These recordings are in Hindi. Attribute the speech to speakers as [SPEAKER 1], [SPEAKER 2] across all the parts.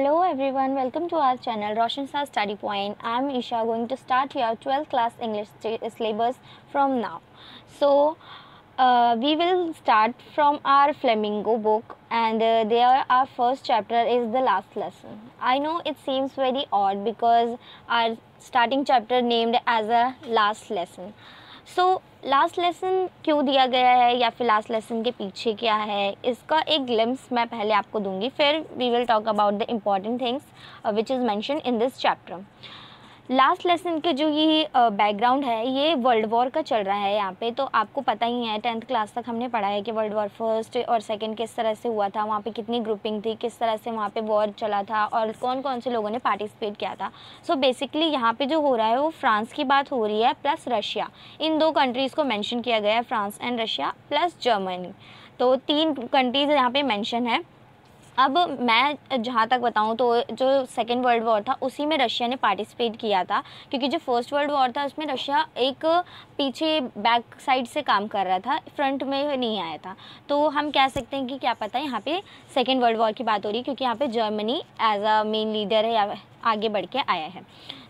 [SPEAKER 1] Hello everyone, welcome to our channel Roshan Star Study Point. I am Isha, going to start your 12th class English syllabus from now. So, we will start from our Flamingo book, and there our first chapter is the last lesson. I know it seems very odd because our starting chapter named as a last lesson. So last lesson क्यों दिया गया है या फिर लास्ट लेसन के पीछे क्या है, इसका एक ग्लिम्स मैं पहले आपको दूंगी, फिर we will talk about the important things which is mention in this chapter. Last lesson के जो ये बैकग्राउंड है, ये वर्ल्ड वॉर का चल रहा है यहाँ पे. तो आपको पता ही है, 10th क्लास तक हमने पढ़ा है कि वर्ल्ड वॉर फर्स्ट और सेकंड किस तरह से हुआ था, वहाँ पे कितनी ग्रुपिंग थी, किस तरह से वहाँ पे वॉर चला था और कौन कौन से लोगों ने पार्टिसिपेट किया था. सो बेसिकली यहाँ पे जो हो रहा है वो फ्रांस की बात हो रही है प्लस रशिया. इन दो कंट्रीज़ को मैंशन किया गया है, France and Russia plus Germany. तो 3 कंट्रीज़ यहाँ पे मैंशन है. अब मैं जहाँ तक बताऊँ तो जो सेकेंड वर्ल्ड वॉर था उसी में रशिया ने पार्टिसिपेट किया था, क्योंकि जो फर्स्ट वर्ल्ड वॉर था उसमें रशिया एक पीछे बैक साइड से काम कर रहा था, फ्रंट में नहीं आया था. तो हम कह सकते हैं कि क्या पता है यहाँ पे सेकेंड वर्ल्ड वॉर की बात हो रही है, क्योंकि यहाँ पे Germany as a main leader है या आगे बढ़ के आया है.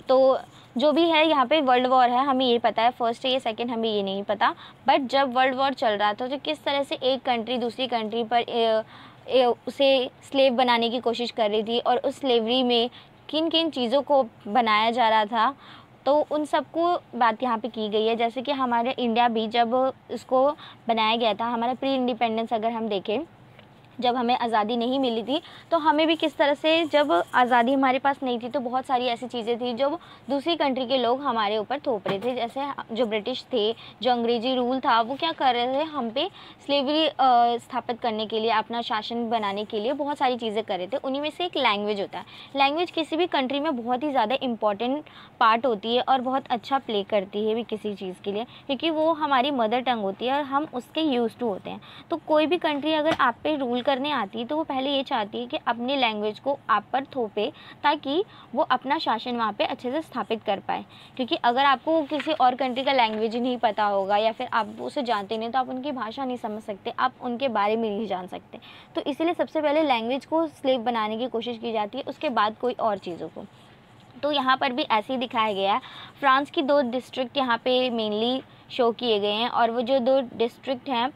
[SPEAKER 1] तो जो भी है यहाँ पे वर्ल्ड वॉर है, हमें ये पता है फर्स्ट है ये, सेकंड हमें ये नहीं पता. बट जब वर्ल्ड वॉर चल रहा था तो किस तरह से एक कंट्री दूसरी कंट्री पर उसे स्लेव बनाने की कोशिश कर रही थी और उस स्लेवरी में किन किन चीज़ों को बनाया जा रहा था, तो उन सबको बात यहाँ पे की गई है. जैसे कि हमारे इंडिया भी जब इसको बनाया गया था, हमारा प्री इंडिपेंडेंस अगर हम देखें, जब हमें आज़ादी नहीं मिली थी तो हमें भी किस तरह से, जब आज़ादी हमारे पास नहीं थी तो बहुत सारी ऐसी चीज़ें थी जो दूसरी कंट्री के लोग हमारे ऊपर थोप रहे थे. जैसे जो ब्रिटिश थे, जो अंग्रेज़ी रूल था, वो क्या कर रहे थे, हम पे स्लेवरी स्थापित करने के लिए, अपना शासन बनाने के लिए बहुत सारी चीज़ें कर रहे थे. उन्हीं में से एक लैंग्वेज होता है. लैंग्वेज किसी भी कंट्री में बहुत ही ज़्यादा इंपॉर्टेंट पार्ट होती है और बहुत अच्छा प्ले करती है भी किसी चीज़ के लिए, क्योंकि वो हमारी मदर टंग होती है और हम उसके यूज़ टू होते हैं. तो कोई भी कंट्री अगर आप पे रूल करने आती है तो वो पहले ये चाहती है कि अपनी लैंग्वेज को आप पर थोपे, ताकि वो अपना शासन वहाँ पे अच्छे से स्थापित कर पाए. क्योंकि अगर आपको किसी और कंट्री का लैंग्वेज ही नहीं पता होगा या फिर आप उसे जानते नहीं, तो आप उनकी भाषा नहीं समझ सकते, आप उनके बारे में नहीं जान सकते. तो इसीलिए सबसे पहले लैंग्वेज को स्लेव बनाने की कोशिश की जाती है, उसके बाद कोई और चीज़ों को. तो यहाँ पर भी ऐसे ही दिखाया गया है. फ्रांस की 2 डिस्ट्रिक्ट यहाँ पे मेनली शो किए गए हैं, और वो जो 2 डिस्ट्रिक्ट हैं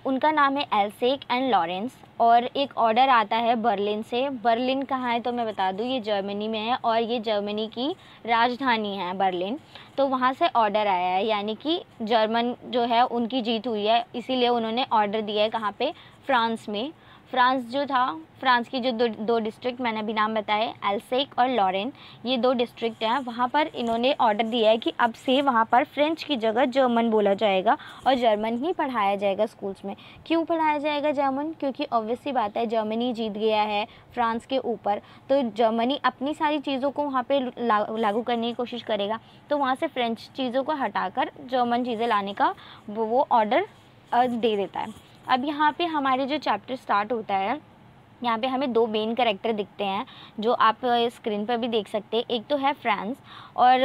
[SPEAKER 1] उनका नाम है एल्सेक एंड लॉरेंस. और एक ऑर्डर आता है बर्लिन से. बर्लिन कहाँ है तो मैं बता दूँ, ये जर्मनी में है और ये जर्मनी की राजधानी है बर्लिन. तो वहाँ से ऑर्डर आया है, यानी कि जर्मन जो है उनकी जीत हुई है, इसीलिए उन्होंने ऑर्डर दिया है कहाँ पे, फ्रांस में. फ्रांस जो था, फ्रांस की जो 2 डिस्ट्रिक्ट मैंने अभी नाम बताए, एल्सेक और लॉरेन, ये 2 डिस्ट्रिक्ट हैं, वहाँ पर इन्होंने ऑर्डर दिया है कि अब से वहाँ पर फ्रेंच की जगह जर्मन बोला जाएगा और जर्मन ही पढ़ाया जाएगा स्कूल्स में. क्यों पढ़ाया जाएगा जर्मन? क्योंकि ऑब्वियस सी बात है, जर्मनी जीत गया है फ्रांस के ऊपर, तो जर्मनी अपनी सारी चीज़ों को वहाँ पर लागू करने की कोशिश करेगा. तो वहाँ से फ्रेंच चीज़ों को हटाकर जर्मन चीज़ें लाने का वो ऑर्डर दे देता है. अब यहाँ पे हमारे जो चैप्टर स्टार्ट होता है, यहाँ पे हमें 2 मेन कैरेक्टर दिखते हैं जो आप स्क्रीन पर भी देख सकते हैं. एक तो है फ्रांस और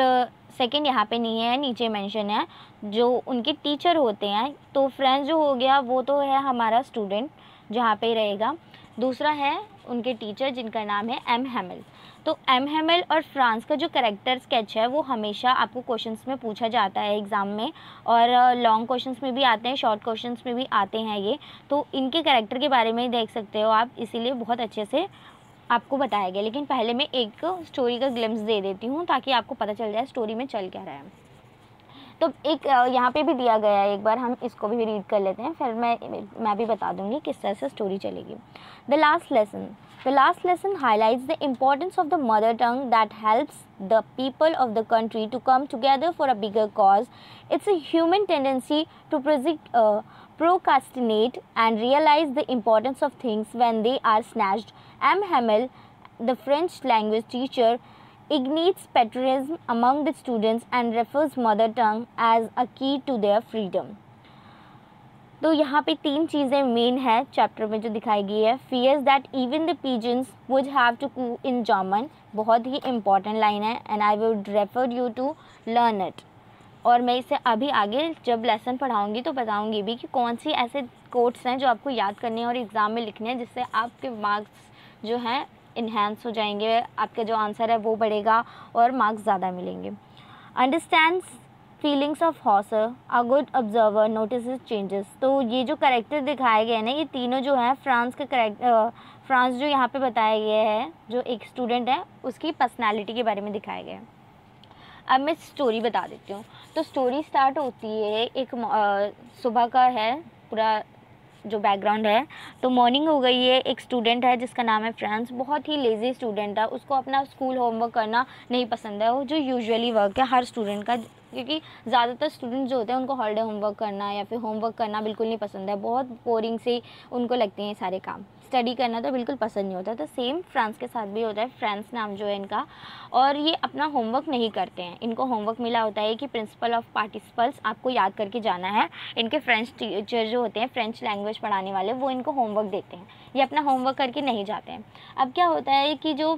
[SPEAKER 1] सेकंड यहाँ पे नहीं है, नीचे मेंशन है, जो उनके टीचर होते हैं. तो फ्रांस जो हो गया वो तो है हमारा स्टूडेंट जहाँ पे रहेगा. दूसरा है उनके टीचर जिनका नाम है एम हैमिल. तो एम हैमिल और फ्रांस का जो कैरेक्टर स्केच है वो हमेशा आपको क्वेश्चंस में पूछा जाता है एग्ज़ाम में, और लॉन्ग क्वेश्चंस में भी आते हैं, शॉर्ट क्वेश्चंस में भी आते हैं ये. तो इनके कैरेक्टर के बारे में देख सकते हो आप, इसीलिए बहुत अच्छे से आपको बताया गया. लेकिन पहले मैं एक स्टोरी का ग्लिम्स दे देती हूँ ताकि आपको पता चल जाए स्टोरी में चल क्या रहा है. तो एक यहाँ पे भी दिया गया है, एक बार हम इसको भी रीड कर लेते हैं, फिर मैं भी बता दूँगी किस तरह से स्टोरी चलेगी. The last lesson. The last lesson highlights the importance of the mother tongue that helps the people of the country to come together for a bigger cause. It's a human tendency to procrastinate and realize the importance of things when they are snatched. M. Hamel, the French language teacher, ignites patriotism among the students and refers mother tongue as a key to their freedom. तो यहाँ पे 3 चीज़ें मेन है चैप्टर में जो दिखाई गई है. Fears that even the pigeons would have to coo in German, बहुत ही इंपॉर्टेंट लाइन है, and I would refer you to learn it. और मैं इसे अभी आगे जब लेसन पढ़ाऊँगी तो बताऊँगी भी कि कौन सी ऐसे कोट्स हैं जो आपको याद करने हैं और एग्ज़ाम में लिखने हैं, जिससे आपके मार्क्स जो हैं इन्हेंस हो जाएंगे, आपका जो आंसर है वो बढ़ेगा और मार्क्स ज़्यादा मिलेंगे। Understands feelings of horser, a good observer notices changes. तो ये जो करेक्टर दिखाए गए हैं ना, ये तीनों जो हैं फ्रांस के फ्रांस जो यहाँ पे बताया गया है, जो एक स्टूडेंट है उसकी पर्सनालिटी के बारे में दिखाया गया है। अब मैं स्टोरी बता देती हूँ। तो स्टोरी स्टार्ट होती है एक सुबह का है पूरा जो बैकग्राउंड है। तो मॉर्निंग हो गई है, एक स्टूडेंट है जिसका नाम है फ्रांस, बहुत ही लेज़ी स्टूडेंट है, उसको अपना स्कूल होमवर्क करना नहीं पसंद है, वो जो यूजुअली वर्क है हर स्टूडेंट का, क्योंकि ज़्यादातर स्टूडेंट्स जो होते हैं उनको हॉलीडे होमवर्क करना या फिर होमवर्क करना बिल्कुल नहीं पसंद है, बहुत बोरिंग से उनको लगते हैं सारे काम, स्टडी करना तो बिल्कुल पसंद नहीं होता। तो सेम फ्रांस के साथ भी होता है, फ्रांस नाम जो है इनका, और ये अपना होमवर्क नहीं करते हैं। इनको होमवर्क मिला होता है कि प्रिंसिपल ऑफ पार्टिसिपल्स आपको याद करके जाना है। इनके फ्रेंच टीचर जो होते हैं, फ्रेंच लैंग्वेज पढ़ाने वाले, वो इनको होमवर्क देते हैं, ये अपना होमवर्क करके नहीं जाते हैं। अब क्या होता है कि जो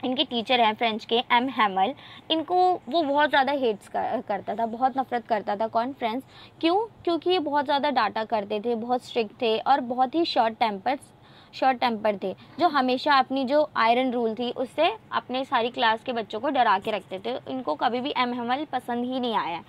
[SPEAKER 1] इनके टीचर हैं फ्रेंच के, एम हैमल, इनको वो बहुत ज़्यादा हेट्स करता था, बहुत नफरत करता था। कौन? फ्रेंच। क्यों? क्योंकि ये बहुत ज़्यादा डांटा करते थे, बहुत स्ट्रिक्ट थे और बहुत ही शॉर्ट टेम्पर थे, जो हमेशा अपनी जो आयरन रूल थी उससे अपने सारी क्लास के बच्चों को डरा के रखते थे। इनको कभी भी एम हैमल पसंद ही नहीं आया।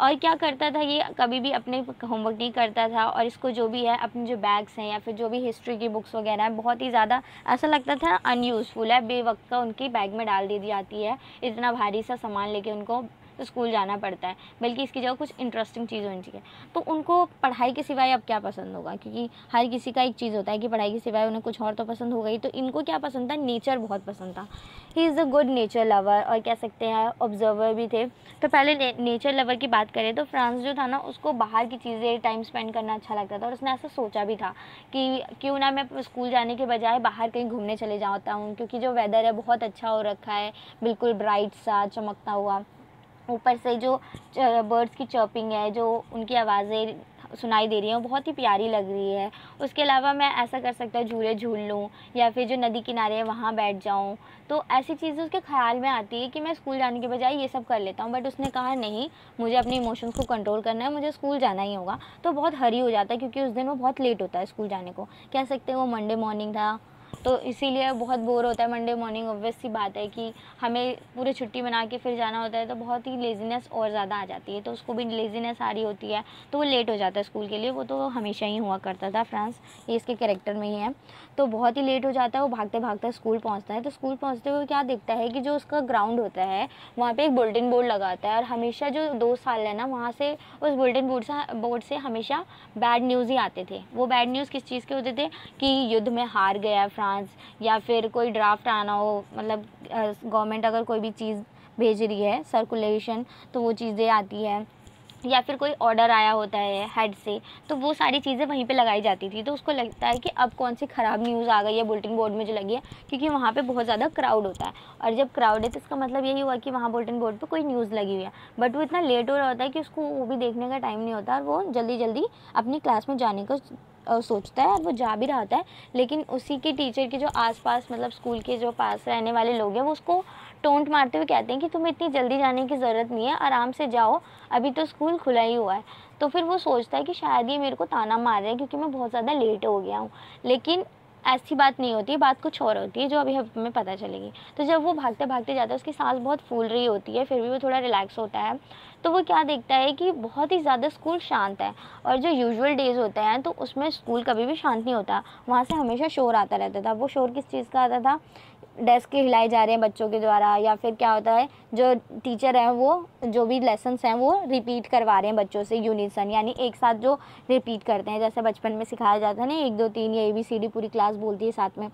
[SPEAKER 1] और क्या करता था, ये कभी भी अपने होमवर्क नहीं करता था, और इसको जो भी है अपने जो बैग्स हैं या फिर जो भी हिस्ट्री की बुक्स वगैरह हैं, बहुत ही ज़्यादा ऐसा लगता था अनयूज़फुल है, बेवक्त का उनकी बैग में डाल दी जाती है, इतना भारी सा सामान लेके उनको स्कूल जाना पड़ता है, बल्कि इसकी जगह कुछ इंटरेस्टिंग चीज़ होनी चाहिए। तो उनको पढ़ाई के सिवाय अब क्या पसंद होगा, क्योंकि हर किसी का एक चीज़ होता है कि पढ़ाई के सिवाय उन्हें कुछ और तो पसंद होगा ही। तो इनको क्या पसंद था? नेचर बहुत पसंद था। ही is a good nature lover, और कह सकते हैं ऑब्जर्वर भी थे। तो पहले नेचर लवर की बात करें तो फ्रांस जो था ना, उसको बाहर की चीज़ें टाइम स्पेंड करना अच्छा लगता था, और उसने ऐसा सोचा भी था कि क्यों ना मैं स्कूल जाने के बजाय बाहर कहीं घूमने चले जाता हूँ, क्योंकि जो वेदर है बहुत अच्छा हो रखा है, बिल्कुल ब्राइट सा चमकता हुआ, ऊपर से जो बर्ड्स की चर्पिंग है, जो उनकी आवाज़ें सुनाई दे रही हैं, वो बहुत ही प्यारी लग रही है। उसके अलावा मैं ऐसा कर सकता हूँ, झूले झूल लूँ या फिर जो नदी किनारे है वहाँ बैठ जाऊँ। तो ऐसी चीज़ें उसके ख्याल में आती है कि मैं स्कूल जाने के बजाय ये सब कर लेता हूँ। बट उसने कहा नहीं, मुझे अपने इमोशंस को कंट्रोल करना है, मुझे स्कूल जाना ही होगा। तो बहुत हरी हो जाता है, क्योंकि उस दिन वो बहुत लेट होता है स्कूल जाने को। कह सकते हैं वो मंडे मॉर्निंग था, तो इसीलिए बहुत बोर होता है मंडे मॉर्निंग। ऑब्वियस सी बात है कि हमें पूरी छुट्टी बना के फिर जाना होता है, तो बहुत ही लेज़ीनेस और ज़्यादा आ जाती है, तो उसको भी लेज़ीनेस आ रही होती है, तो वो लेट हो जाता है स्कूल के लिए। वो तो हमेशा ही हुआ करता था, फ्रांस ये इसके कैरेक्टर में ही है। तो बहुत ही लेट हो जाता है, वो भागते भागते स्कूल पहुँचता है। तो स्कूल पहुँचते हुए क्या देखता है कि जो उसका ग्राउंड होता है वहाँ पर एक बुलेटिन बोर्ड लगाता है, और हमेशा जो 2 साल है ना, वहाँ से उस बुलेटिन बोर्ड से हमेशा बैड न्यूज़ ही आते थे। वो बैड न्यूज़ किस चीज़ के होते थे कि युद्ध में हार गया फ्रांस, या फिर कोई ड्राफ्ट आना हो, मतलब गवर्नमेंट अगर कोई भी चीज़ भेज रही है सर्कुलेशन, तो वो चीज़ें आती है, या फिर कोई ऑर्डर आया होता है हेड से, तो वो सारी चीज़ें वहीं पे लगाई जाती थी। तो उसको लगता है कि अब कौन सी ख़राब न्यूज़ आ गई है बुलेटिन बोर्ड में जो लगी है, क्योंकि वहाँ पे बहुत ज़्यादा क्राउड होता है, और जब क्राउड है तो इसका मतलब यही हुआ कि वहाँ बुलेटिन बोर्ड पे कोई न्यूज़ लगी हुई है। बट वो इतना लेट हो रहा होता है कि उसको वो भी देखने का टाइम नहीं होता, और वो जल्दी जल्दी अपनी क्लास में जाने को सोचता है, और वो जा भी रहा होता है। लेकिन उसी के टीचर के जो आसपास, मतलब स्कूल के जो पास रहने वाले लोग हैं, वो उसको टोंट मारते हुए कहते हैं कि तुम्हें इतनी जल्दी जाने की ज़रूरत नहीं है, आराम से जाओ, अभी तो स्कूल खुला ही हुआ है। तो फिर वो सोचता है कि शायद ये मेरे को ताना मार रहे हैं क्योंकि मैं बहुत ज़्यादा लेट हो गया हूँ। लेकिन ऐसी बात नहीं होती, बात कुछ और होती है जो अभी हमें पता चलेगी। तो जब वो भागते भागते जाता है, उसकी सांस बहुत फूल रही होती है, फिर भी वो थोड़ा रिलैक्स होता है। तो वो क्या देखता है कि बहुत ही ज़्यादा स्कूल शांत है, और जो यूजुअल डेज़ होते हैं तो उसमें स्कूल कभी भी शांत नहीं होता, वहाँ से हमेशा शोर आता रहता था। वो शोर किस चीज़ का आता था? डेस्क के हिलाए जा रहे हैं बच्चों के द्वारा, या फिर क्या होता है जो टीचर हैं वो जो भी लेसन्स हैं वो रिपीट करवा रहे हैं बच्चों से यूनिसन, यानी एक साथ जो रिपीट करते हैं, जैसे बचपन में सिखाया जाता है ना 1 2 3 या ABCD पूरी क्लास बोलती है साथ में।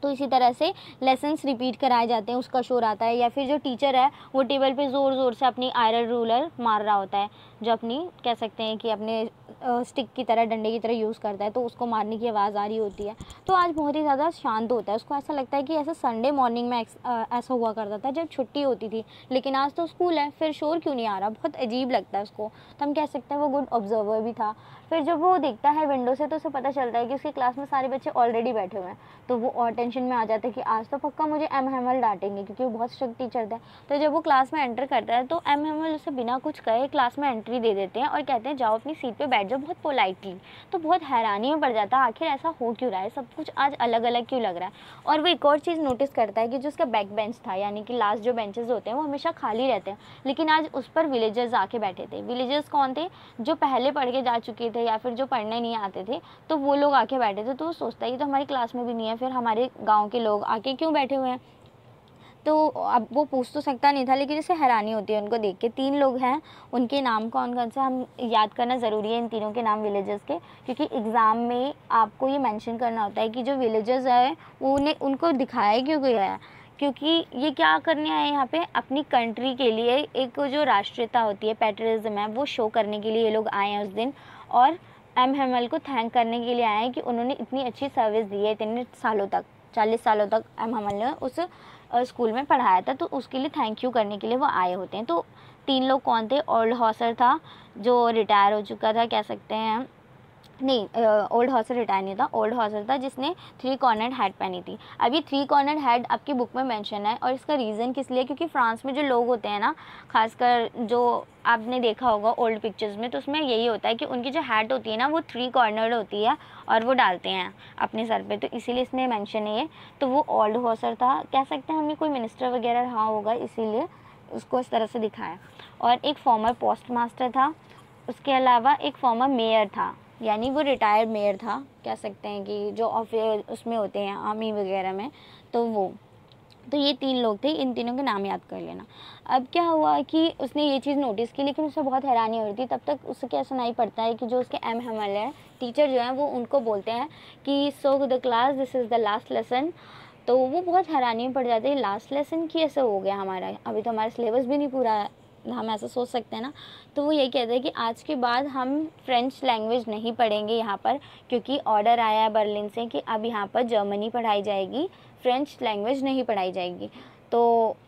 [SPEAKER 1] तो इसी तरह से लेसन्स रिपीट कराए जाते हैं, उसका शोर आता है। या फिर जो टीचर है वो टेबल पे ज़ोर ज़ोर से अपनी आयरन रूलर मार रहा होता है, जो अपनी कह सकते हैं कि अपने स्टिक की तरह, डंडे की तरह यूज़ करता है, तो उसको मारने की आवाज़ आ रही होती है। तो आज बहुत ही ज़्यादा शांत होता है, उसको ऐसा लगता है कि ऐसा संडे मॉर्निंग में ऐसा हुआ करता था जब छुट्टी होती थी, लेकिन आज तो स्कूल है, फिर शोर क्यों नहीं आ रहा, बहुत अजीब लगता है उसको। तो हम कह सकते हैं वो गुड ऑब्जर्वर भी था। फिर जब वो देखता है विंडो से तो उसे पता चलता है कि उसकी क्लास में सारे बच्चे ऑलरेडी बैठे हुए हैं, तो वो और टेंशन में आ जाता है कि आज तो पक्का मुझे एम हैमल डांटेंगे, क्योंकि वो बहुत स्ट्रिक्ट टीचर थे। तो जब वो क्लास में एंटर करता है तो एम हैमल उसे बिना कुछ कहे क्लास में एंट्री दे देते हैं और कहते हैं जाओ अपनी सीट पे बैठ जो बहुत पोलाइटली। तो बहुत हैरानी में पड़ जाता है आखिर ऐसा हो क्यों रहा है, सब कुछ आज अलग अलग क्यों लग रहा है। और वो एक और चीज़ नोटिस करता है कि जो उसका बैक बेंच था, यानी कि लास्ट जो बेंचेस होते हैं वो हमेशा खाली रहते हैं, लेकिन आज उस पर विलेजर्स आके बैठे थे। विलेजर्स कौन थे? जो पहले पढ़ के जा चुके थे या फिर जो पढ़ने नहीं आते थे, तो वो लोग आके बैठे थे। तो वो सोचता है कि तो हमारी क्लास में भी नहीं है, फिर हमारे गाँव के लोग आके क्यों बैठे हुए हैं। तो अब वो पूछ तो सकता नहीं था, लेकिन इसे हैरानी होती है उनको देख के। 3 लोग हैं, उनके नाम कौन-कौन से हम याद करना ज़रूरी है, इन तीनों के नाम विलेजर्स के, क्योंकि एग्ज़ाम में आपको ये मेंशन करना होता है कि जो विलेजर्स हैं वो उनको दिखाया क्यों गया है, क्योंकि ये क्या करने आए हैं यहाँ पे, अपनी कंट्री के लिए एक जो राष्ट्रीयता होती है, पैट्रियटिज़्म है, वो शो करने के लिए ये लोग आए हैं उस दिन। और एम हेमल को थैंक करने के लिए आए हैं कि उन्होंने इतनी अच्छी सर्विस दी है इतने सालों तक, 40 सालों तक एम हेमल ने उस स्कूल में पढ़ाया था, तो उसके लिए थैंक यू करने के लिए वो आए होते हैं। तो 3 लोग कौन थे? ओल्ड हॉसर था जो रिटायर हो चुका था, कह सकते हैं, नहीं, ओल्ड हॉसर रिटायर नहीं था, ओल्ड हॉसर था जिसने 3 कॉर्नर्ड हैट पहनी थी। अब ये 3 कॉर्नर्ड हैट आपकी बुक में मेंशन है, और इसका रीज़न किस लिए, क्योंकि फ्रांस में जो लोग होते हैं ना, खासकर जो आपने देखा होगा ओल्ड पिक्चर्स में, तो उसमें यही होता है कि उनकी जो हैट होती है ना वो 3 कॉर्नर्ड होती है और वो डालते हैं अपने सर पे, तो इसीलिए इसमें मेंशन है ये। तो वो ओल्ड हॉसर था, कह सकते हैं हमें कोई मिनिस्टर वगैरह रहा होगा, इसीलिए उसको इस तरह से दिखाया। और एक फॉर्मर पोस्ट मास्टर था, उसके अलावा एक फॉर्मर मेयर था, यानी वो रिटायर्ड मेयर था, कह सकते हैं कि जो ऑफिस उसमें होते हैं आर्मी वगैरह में, तो वो। तो ये 3 लोग थे, इन तीनों के नाम याद कर लेना। अब क्या हुआ कि उसने ये चीज़ नोटिस की, लेकिन उसे बहुत हैरानी हो रही थी। तब तक उससे क्या सुनाई पड़ता है कि जो उसके एम हेमल है, टीचर जो हैं, वो उनको बोलते हैं कि so the class, this is the last lesson. तो वो बहुत हैरानी में पड़ जाते हैं, लास्ट लेसन की ऐसे हो गया हमारा, अभी तो हमारा सिलेबस भी नहीं पूरा है, हम ऐसा सोच सकते हैं ना। तो वो यही कहते हैं कि आज के बाद हम फ्रेंच लैंग्वेज नहीं पढ़ेंगे यहाँ पर, क्योंकि ऑर्डर आया है बर्लिन से कि अब यहाँ पर जर्मनी पढ़ाई जाएगी, फ्रेंच लैंग्वेज नहीं पढ़ाई जाएगी। तो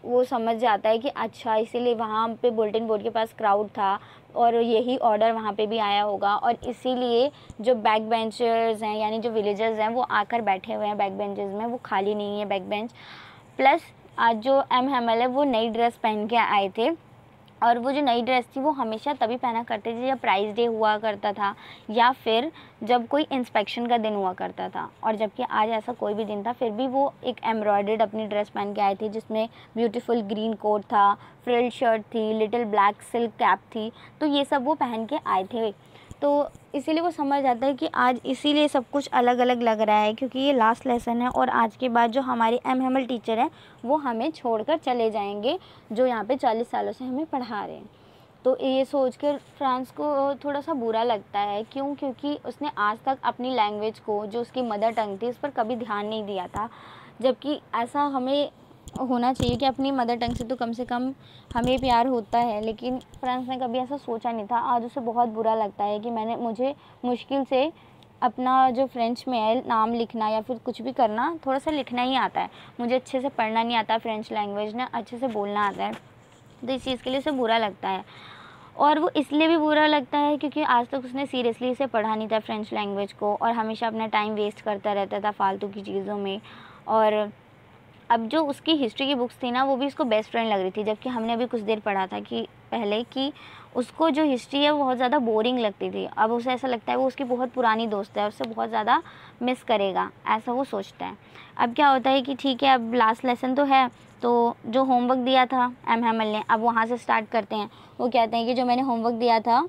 [SPEAKER 1] वो समझ जाता है कि अच्छा, इसीलिए वहाँ पे बुलेटिन बोर्ड के पास क्राउड था और यही ऑर्डर वहाँ पे भी आया होगा, और इसीलिए जो बैक बेंचर्स हैं, यानी जो विलेजर्स हैं, वो आकर बैठे हुए हैं बैक बेंचेस में, वो खाली नहीं है बैक बेंच। प्लस आज जो एम हेमल है वो नई ड्रेस पहन के आए थे, और वो जो नई ड्रेस थी वो हमेशा तभी पहना करते थे जब प्राइज़ डे हुआ करता था, या फिर जब कोई इंस्पेक्शन का दिन हुआ करता था। और जबकि आज ऐसा कोई भी दिन था, फिर भी वो एक एम्ब्रॉयडर्ड अपनी ड्रेस पहन के आए थे, जिसमें ब्यूटीफुल ग्रीन कोट था, फ्रिल शर्ट थी, लिटिल ब्लैक सिल्क कैप थी। तो ये सब वो पहन के आए थे। तो इसीलिए वो समझ जाता है कि आज इसीलिए सब कुछ अलग अलग लग रहा है, क्योंकि ये लास्ट लेसन है, और आज के बाद जो हमारे एम हेमल टीचर हैं वो हमें छोड़कर चले जाएंगे, जो यहाँ पे 40 सालों से हमें पढ़ा रहे हैं। तो ये सोच कर फ्रांस को थोड़ा सा बुरा लगता है। क्यों? क्योंकि उसने आज तक अपनी लैंग्वेज को, जो उसकी मदर टंग थी, उस पर कभी ध्यान नहीं दिया था, जबकि ऐसा हमें होना चाहिए कि अपनी मदर टंग से तो कम हमें प्यार होता है, लेकिन फ्रांस ने कभी ऐसा सोचा नहीं था। आज उसे बहुत बुरा लगता है कि मुझे मुश्किल से अपना जो फ्रेंच में है नाम लिखना या फिर कुछ भी करना, थोड़ा सा लिखना ही आता है, मुझे अच्छे से पढ़ना नहीं आता फ्रेंच लैंग्वेज, ना अच्छे से बोलना आता है। तो इस चीज़ के लिए उसे बुरा लगता है, और वो इसलिए भी बुरा लगता है क्योंकि आज तक उसने सीरियसली इसे पढ़ा नहीं था फ्रेंच लैंग्वेज को, और हमेशा अपना टाइम वेस्ट करता रहता था फालतू की चीज़ों में। और अब जो उसकी हिस्ट्री की बुक्स थी ना, वो भी उसको बेस्ट फ्रेंड लग रही थी, जबकि हमने अभी कुछ देर पढ़ा था कि पहले कि उसको जो हिस्ट्री है वो बहुत ज़्यादा बोरिंग लगती थी। अब उसे ऐसा लगता है वो उसकी बहुत पुरानी दोस्त है, उससे बहुत ज़्यादा मिस करेगा, ऐसा वो सोचता है। अब क्या होता है कि ठीक है, अब लास्ट लेसन तो है, तो जो होमवर्क दिया था एम हेमल ने, अब वहाँ से स्टार्ट करते हैं। वो कहते हैं कि जो मैंने होमवर्क दिया था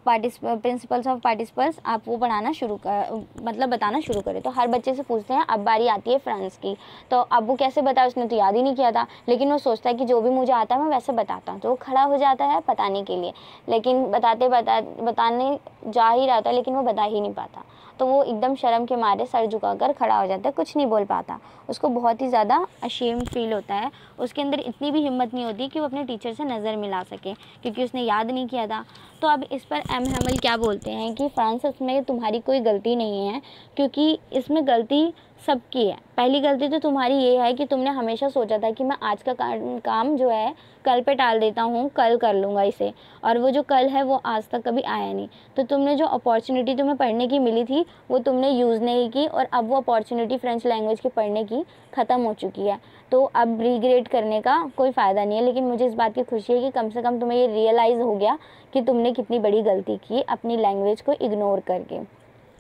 [SPEAKER 1] प्रिंसिपल्स ऑफ पार्टिसिपल्स, आप वो पढ़ाना शुरू कर, मतलब बताना शुरू करें। तो हर बच्चे से पूछते हैं। अब बारी आती है फ्रांस की, तो अब वो कैसे बताए, उसने तो याद ही नहीं किया था, लेकिन वो सोचता है कि जो भी मुझे आता है मैं वैसे बताता हूँ। तो वो खड़ा हो जाता है बताने के लिए, लेकिन बताने जा ही रहा था, लेकिन वो बता ही नहीं पाता। तो वो एकदम शर्म के मारे सर झुकाकर खड़ा हो जाता है, कुछ नहीं बोल पाता। उसको बहुत ही ज़्यादा अशेम्ड फील होता है, उसके अंदर इतनी भी हिम्मत नहीं होती कि वो अपने टीचर से नज़र मिला सके, क्योंकि उसने याद नहीं किया था। तो अब इस पर एम हेमल क्या बोलते हैं कि फ्रांसिस में तुम्हारी कोई गलती नहीं है, क्योंकि इसमें गलती सबकी है। पहली गलती तो तुम्हारी ये है कि तुमने हमेशा सोचा था कि मैं आज का काम जो है कल पे टाल देता हूँ, कल कर लूँगा इसे, और वो जो कल है वो आज तक कभी आया नहीं। तो तुमने जो अपॉर्चुनिटी तुम्हें पढ़ने की मिली थी वो तुमने यूज़ नहीं की, और अब वो अपॉर्चुनिटी फ्रेंच लैंग्वेज की पढ़ने की ख़त्म हो चुकी है। तो अब रिग्रेट करने का कोई फ़ायदा नहीं है। लेकिन मुझे इस बात की खुशी है कि कम से कम तुम्हें ये रियलाइज़ हो गया कि तुमने कितनी बड़ी गलती की अपनी लैंग्वेज को इग्नोर करके।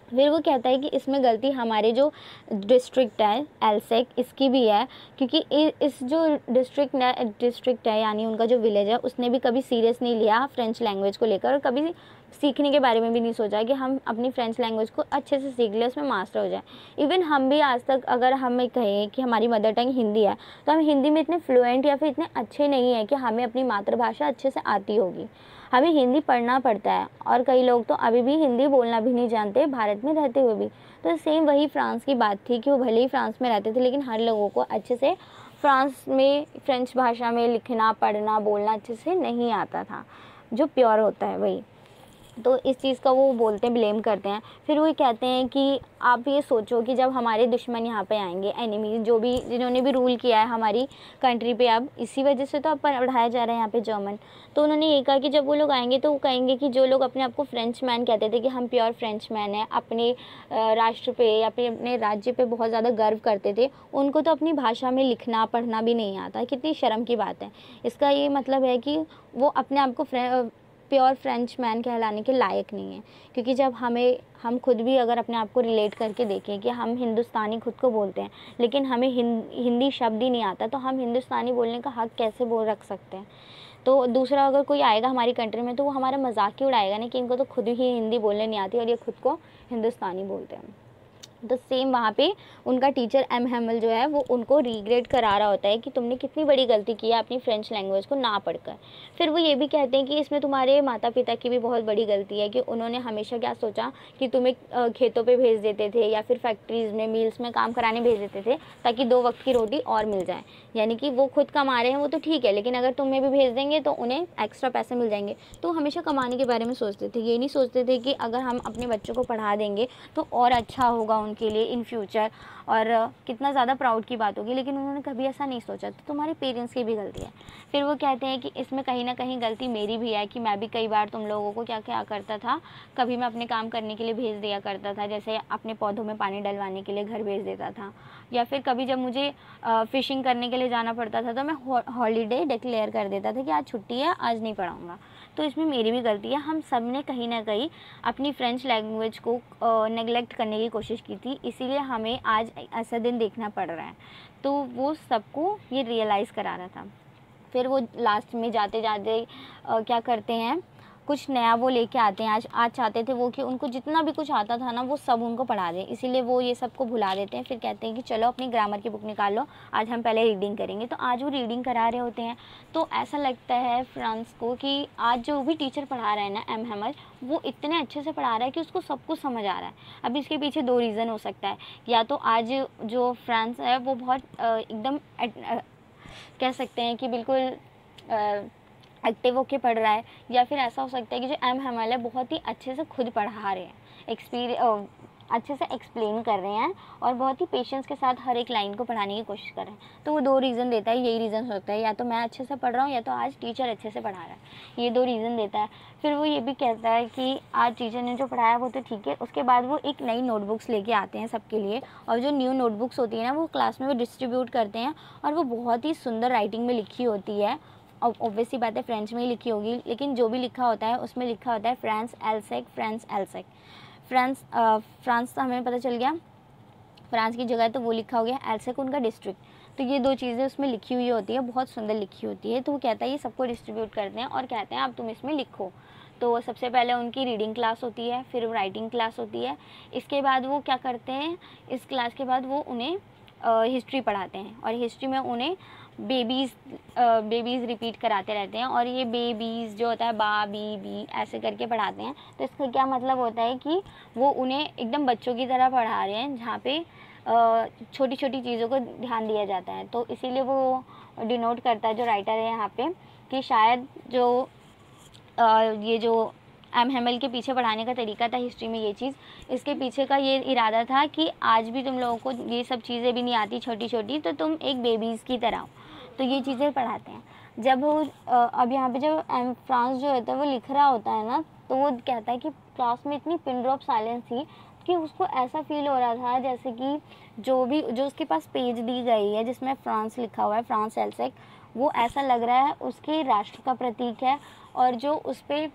[SPEAKER 1] फिर वो कहता है कि इसमें गलती हमारे जो डिस्ट्रिक्ट है एलसेक इसकी भी है, क्योंकि इस जो डिस्ट्रिक्ट है यानी उनका जो विलेज है उसने भी कभी सीरियस नहीं लिया फ्रेंच लैंग्वेज को लेकर, और कभी सीखने के बारे में भी नहीं सोचा कि हम अपनी फ्रेंच लैंग्वेज को अच्छे से सीख लें, उसमें मास्टर हो जाए। इवन हम भी आज तक अगर हमें कहें कि हमारी मदर टंग हिंदी है तो हम हिंदी में इतने फ्लुएंट या फिर इतने अच्छे नहीं हैं कि हमें अपनी मातृभाषा अच्छे से आती होगी। हमें हिंदी पढ़ना पड़ता है, और कई लोग तो अभी भी हिंदी बोलना भी नहीं जानते भारत में रहते हुए भी। तो सेम वही फ्रांस की बात थी कि वो भले ही फ्रांस में रहते थे लेकिन हर लोगों को अच्छे से फ्रांस में फ्रेंच भाषा में लिखना पढ़ना बोलना अच्छे से नहीं आता था, जो प्योर होता है वही। तो इस चीज़ का वो बोलते हैं, ब्लेम करते हैं। फिर वो कहते हैं कि आप ये सोचो कि जब हमारे दुश्मन यहाँ पे आएंगे, एनिमी जो भी जिन्होंने भी रूल किया है हमारी कंट्री पे, अब इसी वजह से तो अब पढ़ाया जा रहा है यहाँ पे जर्मन। तो उन्होंने ये कहा कि जब वो लोग आएंगे तो वो कहेंगे कि जो लोग अपने आप को फ्रेंच मैन कहते थे कि हम प्योर फ्रेंच मैन हैं, अपने राष्ट्र पे या फिर अपने राज्य पे बहुत ज़्यादा गर्व करते थे, उनको तो अपनी भाषा में लिखना पढ़ना भी नहीं आता। कितनी शर्म की बात है। इसका ये मतलब है कि वो अपने आप को प्योर फ्रेंच मैन कहलाने के लायक नहीं है। क्योंकि जब हम खुद भी अगर अपने आप को रिलेट करके देखें कि हम हिंदुस्तानी खुद को बोलते हैं लेकिन हमें हिंदी शब्द ही नहीं आता, तो हम हिंदुस्तानी बोलने का हक कैसे बोल रख सकते हैं। तो दूसरा अगर कोई आएगा हमारी कंट्री में तो वो हमारा मजाक ही उड़ाएगा नहीं कि इनको तो खुद ही हिंदी बोलने नहीं आती और ये खुद को हिंदुस्तानी बोलते हैं। तो सेम वहाँ पे उनका टीचर एम हैमल जो है वो उनको रिग्रेट करा रहा होता है कि तुमने कितनी बड़ी गलती की है अपनी फ्रेंच लैंग्वेज को ना पढ़कर। फिर वो ये भी कहते हैं कि इसमें तुम्हारे माता पिता की भी बहुत बड़ी गलती है कि उन्होंने हमेशा क्या सोचा कि तुम्हें खेतों पे भेज देते थे या फिर फैक्ट्रीज़ में मिल्स में काम कराने भेज देते थे ताकि 2 वक्त की रोटी और मिल जाए। यानी कि वो खुद कमा रहे हैं वो तो ठीक है, लेकिन अगर तुम्हें भी भेज देंगे तो उन्हें एक्स्ट्रा पैसे मिल जाएंगे। तो हमेशा कमाने के बारे में सोचते थे, ये नहीं सोचते थे कि अगर हम अपने बच्चों को पढ़ा देंगे तो और अच्छा होगा उनके लिए इन फ्यूचर, और कितना ज़्यादा प्राउड की बात होगी। लेकिन उन्होंने कभी ऐसा नहीं सोचा। तो तुम्हारे पेरेंट्स की भी गलती है। फिर वो कहते हैं कि इसमें कहीं ना कहीं गलती मेरी भी है कि मैं भी कई बार तुम लोगों को क्या क्या करता था, कभी मैं अपने काम करने के लिए भेज दिया करता था, जैसे अपने पौधों में पानी डलवाने के लिए घर भेज देता था, या फिर कभी जब मुझे फ़िशिंग करने के लिए जाना पड़ता था तो मैं हॉलीडे डिक्लेयर कर देता था कि आज छुट्टी है, आज नहीं पढ़ाऊँगा। तो इसमें मेरी भी गलती है। हम सब ने कहीं ना कहीं अपनी फ्रेंच लैंग्वेज को नेगलेक्ट करने की कोशिश की थी, इसीलिए हमें आज ऐसा दिन देखना पड़ रहा है। तो वो सबको ये रियलाइज़ करा रहा था। फिर वो लास्ट में जाते जाते क्या करते हैं, कुछ नया वो लेके आते हैं। आज चाहते थे वो कि उनको जितना भी कुछ आता था ना वो सब उनको पढ़ा दें, इसीलिए वो ये सबको भुला देते हैं। फिर कहते हैं कि चलो अपनी ग्रामर की बुक निकाल लो, आज हम पहले रीडिंग करेंगे। तो आज वो रीडिंग करा रहे होते हैं। तो ऐसा लगता है फ्रांस को कि आज जो भी टीचर पढ़ा रहा है ना एम हैमल, वो इतने अच्छे से पढ़ा रहा है कि उसको सब कुछ समझ आ रहा है। अब इसके पीछे 2 रीज़न हो सकता है। या तो आज जो फ्रांस है वो बहुत एकदम कह सकते हैं कि बिल्कुल एक्टिव होके पढ़ रहा है, या फिर ऐसा हो सकता है कि जो एम हैमल है बहुत ही अच्छे से खुद पढ़ा रहे हैं, अच्छे से एक्सप्लेन कर रहे हैं और बहुत ही पेशेंस के साथ हर एक लाइन को पढ़ाने की कोशिश कर रहे हैं। तो वो 2 रीज़न देता है। यही रीज़न होता है, या तो मैं अच्छे से पढ़ रहा हूँ या तो आज टीचर अच्छे से पढ़ा रहा है। ये 2 रीज़न देता है। फिर वो ये भी कहता है कि आज टीचर ने जो पढ़ाया वो तो ठीक है, उसके बाद वो एक नई नोटबुक्स लेके आते हैं सबके लिए, और जो न्यू नोटबुक्स होती है ना वो क्लास में वो डिस्ट्रीब्यूट करते हैं, और वो बहुत ही सुंदर राइटिंग में लिखी होती है। ऑब्वियस सी बात है फ्रेंच में ही लिखी होगी, लेकिन जो भी लिखा होता है उसमें लिखा होता है फ्रांस एलसेक, फ्रांस एलसेक। फ्रांस तो हमें पता चल गया, फ्रांस की जगह तो वो लिखा हो गया एलसेक उनका डिस्ट्रिक्ट। तो ये 2 चीज़ें उसमें लिखी हुई होती है, बहुत सुंदर लिखी होती है। तो वो कहता है ये सबको डिस्ट्रीब्यूट करते हैं और कहते हैं अब तुम इसमें लिखो। तो सबसे पहले उनकी रीडिंग क्लास होती है, फिर राइटिंग क्लास होती है। इसके बाद वो क्या करते हैं, इस क्लास के बाद वो उन्हें हिस्ट्री पढ़ाते हैं, और हिस्ट्री में उन्हें बेबीज़ रिपीट कराते रहते हैं, और ये बेबीज़ जो होता है बा बी बी ऐसे करके पढ़ाते हैं। तो इसका क्या मतलब होता है कि वो उन्हें एकदम बच्चों की तरह पढ़ा रहे हैं, जहाँ पे छोटी छोटी चीज़ों को ध्यान दिया जाता है। तो इसीलिए वो डिनोट करता है जो राइटर है यहाँ पे कि शायद जो ये जो एम हेमल के पीछे पढ़ाने का तरीका था हिस्ट्री में ये चीज़। इसके पीछे का ये इरादा था कि आज भी तुम लोगों को ये सब चीज़ें भी नहीं आती छोटी छोटी, तो तुम एक बेबीज़ की तरह हो, तो ये चीज़ें पढ़ाते हैं। जब वो अब यहाँ पे जब एम फ्रांस जो होता है वो लिख रहा होता है ना, तो वो कहता है कि क्लास में इतनी पिन ड्रॉप साइलेंस थी कि उसको ऐसा फील हो रहा था जैसे कि जो उसके पास पेज दी गई है जिसमें फ्रांस लिखा हुआ है, फ्रांस एल्सेक, वो ऐसा लग रहा है उसके राष्ट्र का प्रतीक है। और जो उस पर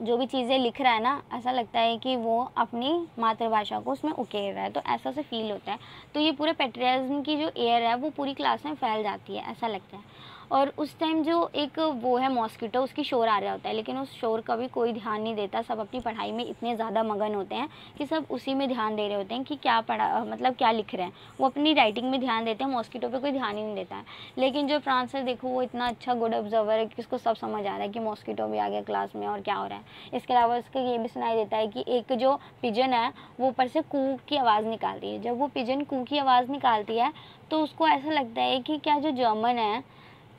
[SPEAKER 1] जो भी चीज़ें लिख रहा है ना, ऐसा लगता है कि वो अपनी मातृभाषा को उसमें उकेर रहा है, तो ऐसा से फील होता है। तो ये पूरे पेट्रियटिज्म की जो एयर है वो पूरी क्लास में फैल जाती है, ऐसा लगता है। और उस टाइम जो एक वो है मॉस्किटो, उसकी शोर आ रहा होता है, लेकिन उस शोर का भी कोई ध्यान नहीं देता। सब अपनी पढ़ाई में इतने ज़्यादा मगन होते हैं कि सब उसी में ध्यान दे रहे होते हैं कि क्या पढ़ा, मतलब क्या लिख रहे हैं। वो अपनी राइटिंग में ध्यान देते हैं, मॉस्किटो पे कोई ध्यान ही नहीं देता है। लेकिन जो फ्रांस है देखो, वो इतना अच्छा गुड ऑब्जर्वर है कि उसको सब समझ आ रहा है कि मॉस्किटो भी आ गया क्लास में और क्या हो रहा है। इसके अलावा उसको ये भी सुनाई देता है कि एक जो पिजन है वो ऊपर से कू की आवाज़ निकालती है। जब वो पिजन कू की आवाज़ निकालती है तो उसको ऐसा लगता है कि क्या जो जर्मन है,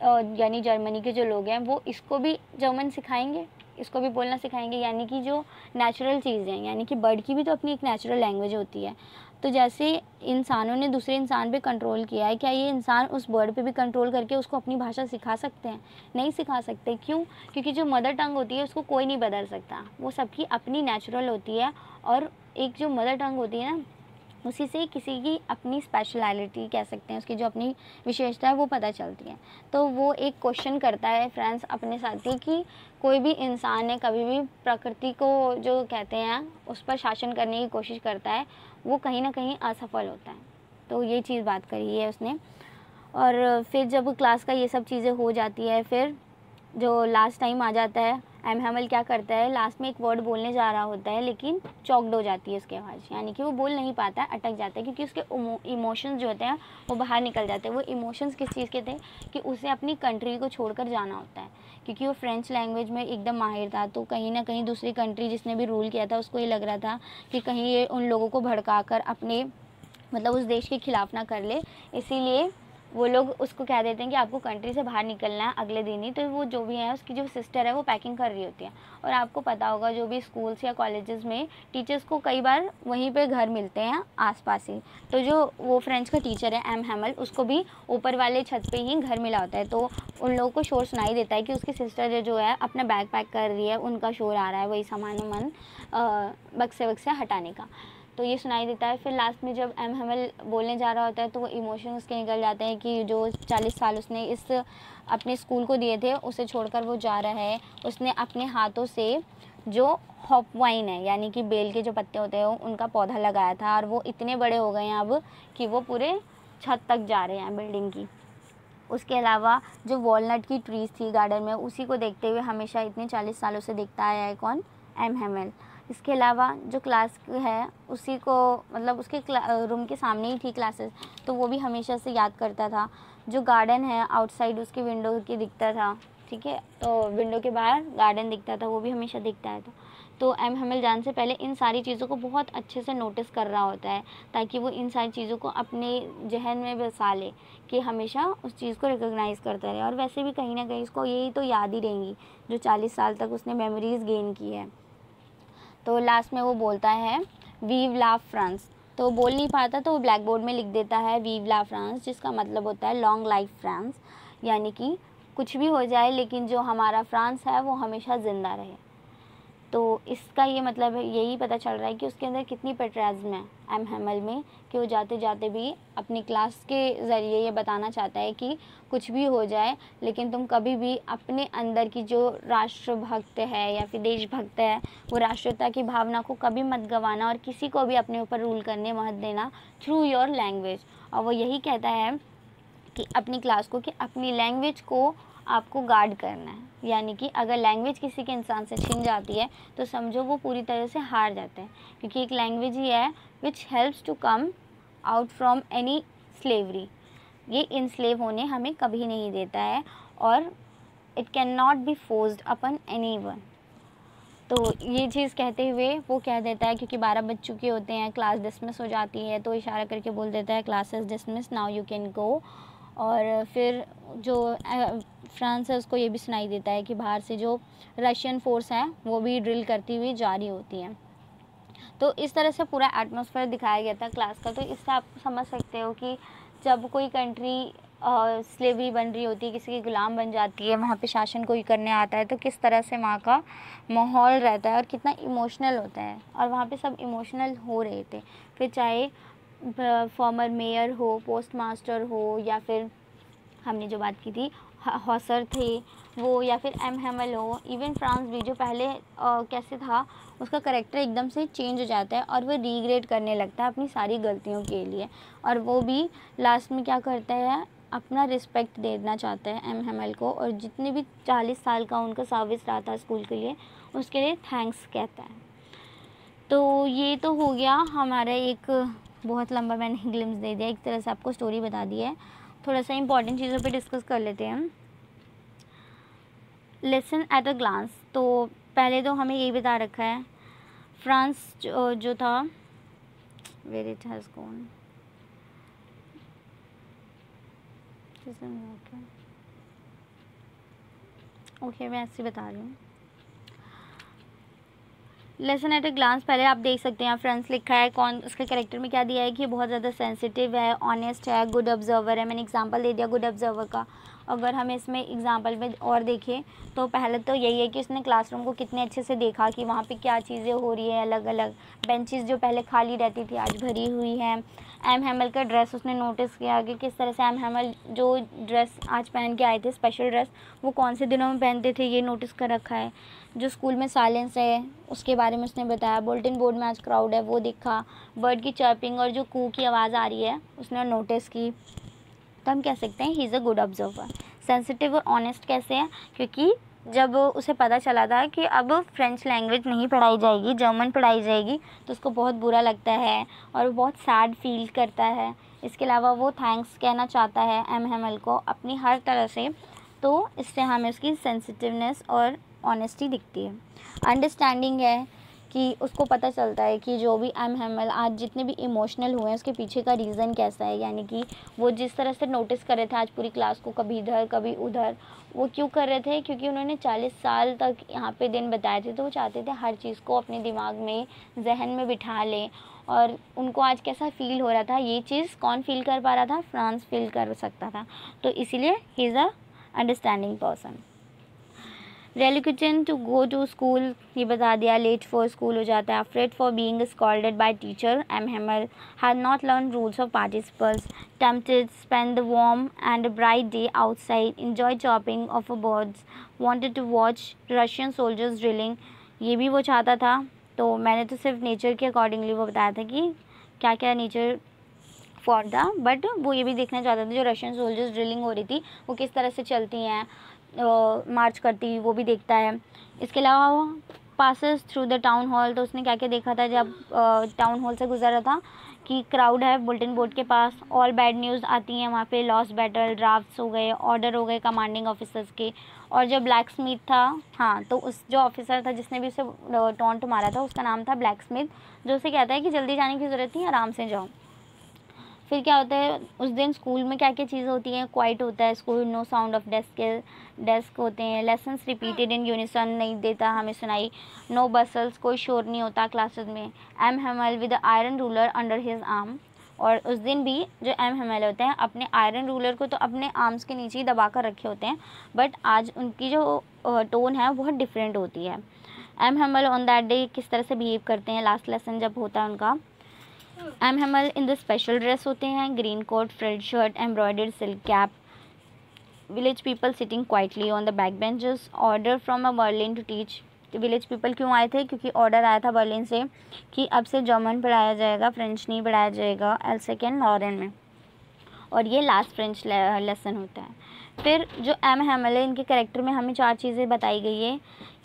[SPEAKER 1] यानी जर्मनी के जो लोग हैं, वो इसको भी जर्मन सिखाएंगे, इसको भी बोलना सिखाएंगे। यानी कि जो नेचुरल चीज़ें हैं, यानी कि बर्ड की भी तो अपनी एक नेचुरल लैंग्वेज होती है। तो जैसे इंसानों ने दूसरे इंसान पे कंट्रोल किया है, क्या ये इंसान उस बर्ड पे भी कंट्रोल करके उसको अपनी भाषा सिखा सकते हैं? नहीं सिखा सकते। क्यों? क्योंकि जो मदर टंग होती है उसको कोई नहीं बदल सकता, वो सबकी अपनी नेचुरल होती है। और एक जो मदर टंग होती है ना, उसी से किसी की अपनी स्पेशलिटी कह सकते हैं, उसकी जो अपनी विशेषता है वो पता चलती है। तो वो एक क्वेश्चन करता है फ्रेंड्स अपने साथी कि कोई भी इंसान है कभी भी प्रकृति को जो कहते हैं उस पर शासन करने की कोशिश करता है, वो कहीं ना कहीं असफल होता है। तो ये चीज़ बात करी है उसने। और फिर जब क्लास का ये सब चीज़ें हो जाती है, फिर जो लास्ट टाइम आ जाता है, एम हेमल क्या करता है, लास्ट में एक वर्ड बोलने जा रहा होता है लेकिन चॉक्ड हो जाती है उसकी आवाज़, यानी कि वो बोल नहीं पाता है, अटक जाता है, क्योंकि उसके इमोशंस जो होते हैं वो बाहर निकल जाते हैं। वो इमोशंस किस चीज़ के थे कि उसे अपनी कंट्री को छोड़कर जाना होता है, क्योंकि वो फ्रेंच लैंग्वेज में एकदम माहिर था। तो कहीं ना कहीं दूसरी कंट्री जिसने भी रूल किया था उसको ये लग रहा था कि कहीं ये उन लोगों को भड़का कर अपने मतलब उस देश के खिलाफ ना कर ले, इसीलिए वो लोग उसको कह देते हैं कि आपको कंट्री से बाहर निकलना है अगले दिन ही। तो वो जो भी है, उसकी जो सिस्टर है वो पैकिंग कर रही होती है। और आपको पता होगा जो भी स्कूल्स या कॉलेजेस में टीचर्स को कई बार वहीं पे घर मिलते हैं आसपास ही। तो जो वो फ्रेंच का टीचर है एम हेमल, उसको भी ऊपर वाले छत पे ही घर मिला होता है। तो उन लोगों को शोर सुनाई देता है कि उसकी सिस्टर जो है अपना बैग पैक कर रही है, उनका शोर आ रहा है वही सामान मन बक्से वक्से हटाने का। तो ये सुनाई देता है। फिर लास्ट में जब एम हेमल बोलने जा रहा होता है तो वो इमोशन उसके निकल जाते हैं कि जो 40 साल उसने इस अपने स्कूल को दिए थे उसे छोड़कर वो जा रहा है। उसने अपने हाथों से जो हॉप वाइन है, यानी कि बेल के जो पत्ते होते हैं उनका पौधा लगाया था, और वो इतने बड़े हो गए हैं अब कि वो पूरे छत तक जा रहे हैं बिल्डिंग की। उसके अलावा जो वॉलनट की ट्रीज़ थी गार्डन में, उसी को देखते हुए हमेशा इतने 40 सालों से देखता आया है कौन, एम हेमल। इसके अलावा जो क्लास है उसी को मतलब उसके रूम के सामने ही थी क्लासेस, तो वो भी हमेशा से याद करता था। जो गार्डन है आउटसाइड उसके विंडो की दिखता था, ठीक है, तो विंडो के बाहर गार्डन दिखता था, वो भी हमेशा दिखता है। तो एम हेमल जाने से पहले इन सारी चीज़ों को बहुत अच्छे से नोटिस कर रहा होता है, ताकि वो इन सारी चीज़ों को अपने जहन में बसा ले कि हमेशा उस चीज़ को रिकॉग्नाइज़ करता रहे। और वैसे भी कहीं ना कहीं उसको यही तो याद ही रहेंगी जो 40 साल तक उसने मेमोरीज़ गेन की है। तो लास्ट में वो बोलता है वीव ला फ्रांस, तो बोल नहीं पाता तो वो ब्लैक बोर्ड में लिख देता है वीव ला फ्रांस, जिसका मतलब होता है लॉन्ग लाइफ फ्रांस, यानी कि कुछ भी हो जाए लेकिन जो हमारा फ्रांस है वो हमेशा ज़िंदा रहे। तो इसका ये मतलब है, यही पता चल रहा है कि उसके अंदर कितनी पेट्रियाज्म है एम हेमल में, कि वो जाते जाते भी अपनी क्लास के ज़रिए ये बताना चाहता है कि कुछ भी हो जाए लेकिन तुम कभी भी अपने अंदर की जो राष्ट्रभक्त है या फिर देशभक्त है, वो राष्ट्रीयता की भावना को कभी मत गंवाना और किसी को भी अपने ऊपर रूल करने मत देना थ्रू योर लैंग्वेज। और वो यही कहता है कि अपनी क्लास को कि अपनी लैंग्वेज को आपको गार्ड करना है, यानी कि अगर लैंग्वेज किसी के इंसान से छिन जाती है तो समझो वो पूरी तरह से हार जाते हैं, क्योंकि एक लैंग्वेज ही है which helps to come out from any slavery. ये इनस्लेव होने हमें कभी नहीं देता है और it can not be forced upon any one. तो ये चीज़ कहते हुए वो कह देता है, क्योंकि 12 बज चुके होते हैं, क्लास डिसमिस हो जाती है, तो इशारा करके बोल देता है classes dismiss, now you can go. और फिर जो फ्रांस है उसको ये भी सुनाई देता है कि बाहर से जो रशियन फोर्स है वो भी ड्रिल करती हुई जा रही होती हैं। तो इस तरह से पूरा एटमॉस्फेयर दिखाया गया था क्लास का। तो इससे आप समझ सकते हो कि जब कोई कंट्री स्लेवरी बन रही होती है, किसी की गुलाम बन जाती है, वहाँ पे शासन कोई करने आता है, तो किस तरह से वहाँ का माहौल रहता है और कितना इमोशनल होता है। और वहाँ पे सब इमोशनल हो रहे थे, फिर चाहे फॉर्मर मेयर हो, पोस्ट मास्टर हो, या फिर हमने जो बात की थी हॉसर थे वो, या फिर एम हेमल हो, इवन फ्रांस भी जो पहले कैसे था उसका करेक्टर एकदम से चेंज हो जाता है और वो रीग्रेट करने लगता है अपनी सारी गलतियों के लिए। और वो भी लास्ट में क्या करता है, अपना रिस्पेक्ट देना चाहता है एम हेमल को, और जितने भी 40 साल का उनका सर्विस रहा था स्कूल के लिए उसके लिए थैंक्स कहता है। तो ये तो हो गया हमारा एक बहुत लंबा मैंने ग्लिम्स दे दिया, एक तरह से आपको स्टोरी बता दी है। थोड़ा सा इंपॉर्टेंट चीज़ों पे डिस्कस कर लेते हैं हम। लेसन एट अ ग्लांस, तो पहले तो हमें यही बता रखा है फ्रांस जो था, where it has gone, okay मैं ऐसे बता रही हूँ। लेसन एट अ ग्लांस पहले आप देख सकते हैं फ्रेंड्स लिखा है, कौन उसके कैरेक्टर में क्या दिया है कि बहुत ज़्यादा सेंसिटिव है, ऑनेस्ट है, गुड ऑब्जर्वर है। मैंने एग्जांपल दे दिया गुड ऑब्जर्वर का। अगर हम इसमें एग्जांपल में और देखें तो पहले तो यही है कि उसने क्लासरूम को कितने अच्छे से देखा कि वहाँ पे क्या चीज़ें हो रही है, अलग अलग बेंचेस जो पहले खाली रहती थी आज भरी हुई हैं। एम हेमल का ड्रेस उसने नोटिस किया कि किस तरह से एम हेमल जो ड्रेस आज पहन के आए थे, स्पेशल ड्रेस, वो कौन से दिनों में पहनते थे, ये नोटिस कर रखा है। जो स्कूल में साइलेंस है उसके बारे में उसने बताया। बुलेटिन बोर्ड में आज क्राउड है वो देखा। बर्ड की चर्पिंग और जो कू की आवाज़ आ रही है उसने नोटिस की। तो हम कह सकते हैं he is a good observer. Sensitive और ऑनेस्ट कैसे है, क्योंकि जब उसे पता चला था कि अब फ्रेंच लैंग्वेज नहीं पढ़ाई जाएगी, जर्मन पढ़ाई जाएगी, तो उसको बहुत बुरा लगता है और वो बहुत सैड फील करता है। इसके अलावा वो थैंक्स कहना चाहता है एम हेमल को अपनी हर तरह से। तो इससे हमें उसकी सेंसिटिवनेस और ऑनेस्टी दिखती है। अंडरस्टैंडिंग है कि उसको पता चलता है कि जो भी एम हेमल आज जितने भी इमोशनल हुए हैं उसके पीछे का रीज़न कैसा है, यानी कि वो जिस तरह से नोटिस कर रहे थे आज पूरी क्लास को, कभी इधर कभी उधर, वो क्यों कर रहे थे, क्योंकि उन्होंने 40 साल तक यहाँ पे दिन बताए थे, तो वो चाहते थे हर चीज़ को अपने दिमाग में, जहन में बिठा लें। और उनको आज कैसा फील हो रहा था, ये चीज़ कौन फील कर पा रहा था, फ्रांस फील कर सकता था। तो इसीलिए he is a understanding person. Reluctant to go to school, ये बता दिया, लेट फॉर स्कूल हो जाता है। Afraid for being scolded by teacher, M Hamel had not learn rules of participles, tempted spend the warm and bright day outside, enjoy chirping of birds, wanted to watch Russian soldiers drilling, ये भी वो चाहता था। तो मैंने तो सिर्फ नेचर के अकॉर्डिंगली वो बताया था कि क्या क्या नेचर फॉर द, बट वो ये भी देखना चाहता था जो रशियन सोल्जर्स ड्रिलिंग हो रही थी वो किस तरह से चलती हैं, मार्च करती, वो भी देखता है। इसके अलावा passes through the town hall, तो उसने क्या क्या देखा था जब टाउन हॉल से गुजर रहा था कि क्राउड है बुलेटिन बोर्ड के पास, ऑल बैड न्यूज़ आती हैं वहाँ पे, लॉस्ट बैटल, ड्राफ्ट्स हो गए, ऑर्डर हो गए कमांडिंग ऑफिसर्स के। और जो ब्लैक स्मिथ था, हाँ, तो उस जो ऑफिसर था जिसने भी उसे टॉन्ट मारा था उसका नाम था ब्लैक स्मिथ, जो उसे कहता है कि जल्दी जाने की ज़रूरत नहीं, आराम से जाओ। फिर क्या होता है उस दिन स्कूल में क्या क्या चीज़ें होती हैं, क्वाइट होता है school, no sound of desk होते हैं, लेसन्स रिपीटेड इन यूनिसन नहीं देता हमें सुनाई, नो बसल्स, कोई शोर नहीं होता क्लासेस में, M Hamel with iron ruler under his arm. और उस दिन भी जो एम हेमल होते हैं अपने आयरन रूलर को तो अपने आर्म्स के नीचे ही दबा कर रखे होते हैं, बट आज उनकी जो टोन है वो बहुत डिफरेंट होती है। M Hemal on that day किस तरह से बिहेव करते हैं, लास्ट लेसन जब होता है उनका, M Hamel in the special dress होते हैं, green coat, frilled shirt, embroidered silk cap, village people sitting quietly on the back benches, order from a Berlin to teach. Village people क्यों आए थे, क्योंकि ऑर्डर आया था बर्लिन से कि अब से जर्मन पढ़ाया जाएगा, फ्रेंच नहीं पढ़ाया जाएगा, एल्सेकेंड लॉरेन में। और ये लास्ट फ्रेंच लेसन होता है। फिर जो एम हेमल है इनके कैरेक्टर में हमें 4 चीज़ें बताई गई है।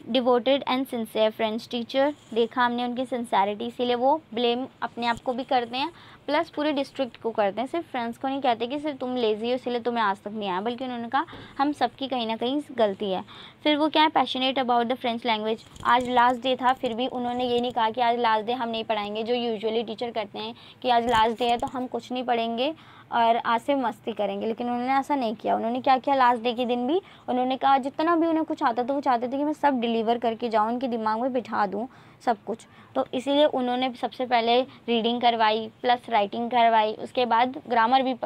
[SPEAKER 1] Devoted and sincere French teacher, देखा हमने उनकी सिंसियरिटी, इसीलिए वो ब्लेम अपने आप को भी करते हैं प्लस पूरे डिस्ट्रिक्ट को करते हैं, सिर्फ फ्रेंड्स को नहीं कहते कि सिर्फ तुम लेज़ी हो इसलिए तुम्हें आज तक नहीं आया, बल्कि उन्होंने कहा हम सबकी कहीं ना कहीं गलती है। फिर वो क्या है, passionate about the French language. आज लास्ट डे था फिर भी उन्होंने ये नहीं कहा कि आज लास्ट डे हम नहीं पढ़ाएंगे, जो यूजुअली टीचर करते हैं कि आज लास्ट डे है तो हम कुछ नहीं पढ़ेंगे, और आज से मस्ती करेंगे, लेकिन उन्होंने ऐसा नहीं किया। उन्होंने क्या किया, लास्ट डे के दिन भी उन्होंने कहा जितना भी उन्हें कुछ आता था वो चाहते थे कि मैं सब डिलीवर करके जाऊँ, उनके दिमाग में बिठा दूँ सब कुछ। तो इसीलिए उन्होंने सबसे पहले रीडिंग करवाई प्लस राइटिंग करवाई, उसके बाद ग्रामर भी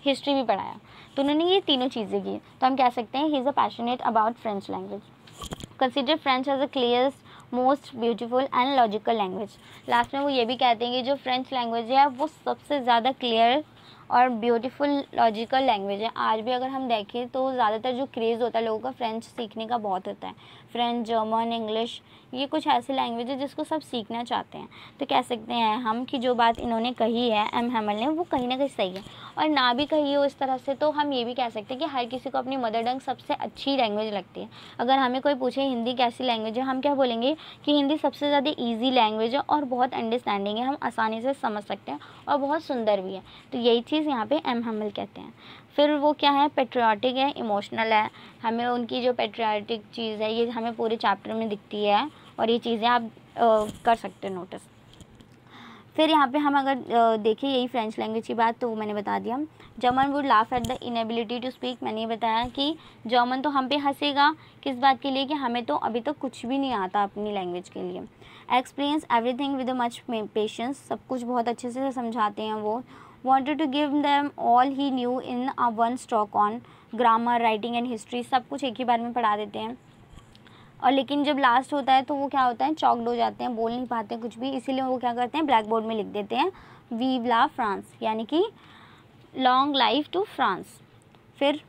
[SPEAKER 1] हिस्ट्री भी पढ़ाया। तो उन्होंने ये तीनों चीज़ें की। तो हम कह सकते हैं he is a passionate about French language. Consider French as a clearest most beautiful and logical language. Last में वो ये भी कहते हैं कि जो फ्रेंच लैंग्वेज है वो सबसे ज़्यादा क्लियर और ब्यूटीफुल लॉजिकल लैंग्वेज है। आज भी अगर हम देखें तो ज़्यादातर जो क्रेज़ होता है लोगों का फ्रेंच सीखने का बहुत होता है। फ्रेंच, जर्मन, इंग्लिश, ये कुछ ऐसी लैंग्वेज है जिसको सब सीखना चाहते हैं। तो कह सकते हैं हम कि जो बात इन्होंने कही है एम हैमल ने, वो कहीं ना कहीं सही है। और ना भी कही हो इस तरह से तो हम ये भी कह सकते हैं कि हर किसी को अपनी मदर टंग सबसे अच्छी लैंग्वेज लगती है। अगर हमें कोई पूछे हिंदी कैसी लैंग्वेज है, हम क्या बोलेंगे कि हिंदी सबसे ज़्यादा ईजी लैंग्वेज है और बहुत अंडरस्टैंडिंग है, हम आसानी से समझ सकते हैं और बहुत सुंदर भी है। तो यही चीज़ यहाँ पे एम हैमल कहते हैं। फिर वो क्या है, पेट्रियाटिक है, इमोशनल है। हमें उनकी जो पेट्रियाटिक चीज़ है ये हमें पूरे चैप्टर में दिखती है और ये चीज़ें आप कर सकते हो नोटिस। फिर यहाँ पे हम अगर देखें यही फ्रेंच लैंग्वेज की बात, तो वो मैंने बता दिया। German would laugh at the inability to speak. मैंने ये बताया कि जर्मन तो हम पे हंसेगा किस बात के लिए कि हमें तो अभी तक कुछ भी नहीं आता अपनी लैंग्वेज के लिए। Experience everything with much patience, सब कुछ बहुत अच्छे से समझाते हैं वो। wanted to give them all he knew in a one stroke on grammar, writing and history, सब कुछ एक ही बार में पढ़ा देते हैं। और लेकिन जब लास्ट होता है तो वो क्या होता है, चॉक्ड हो जाते हैं, बोल नहीं पाते कुछ भी। इसीलिए वो क्या करते हैं, ब्लैक बोर्ड में लिख देते हैं वीव ला फ्रांस, यानी कि लॉन्ग लाइफ टू फ्रांस। फिर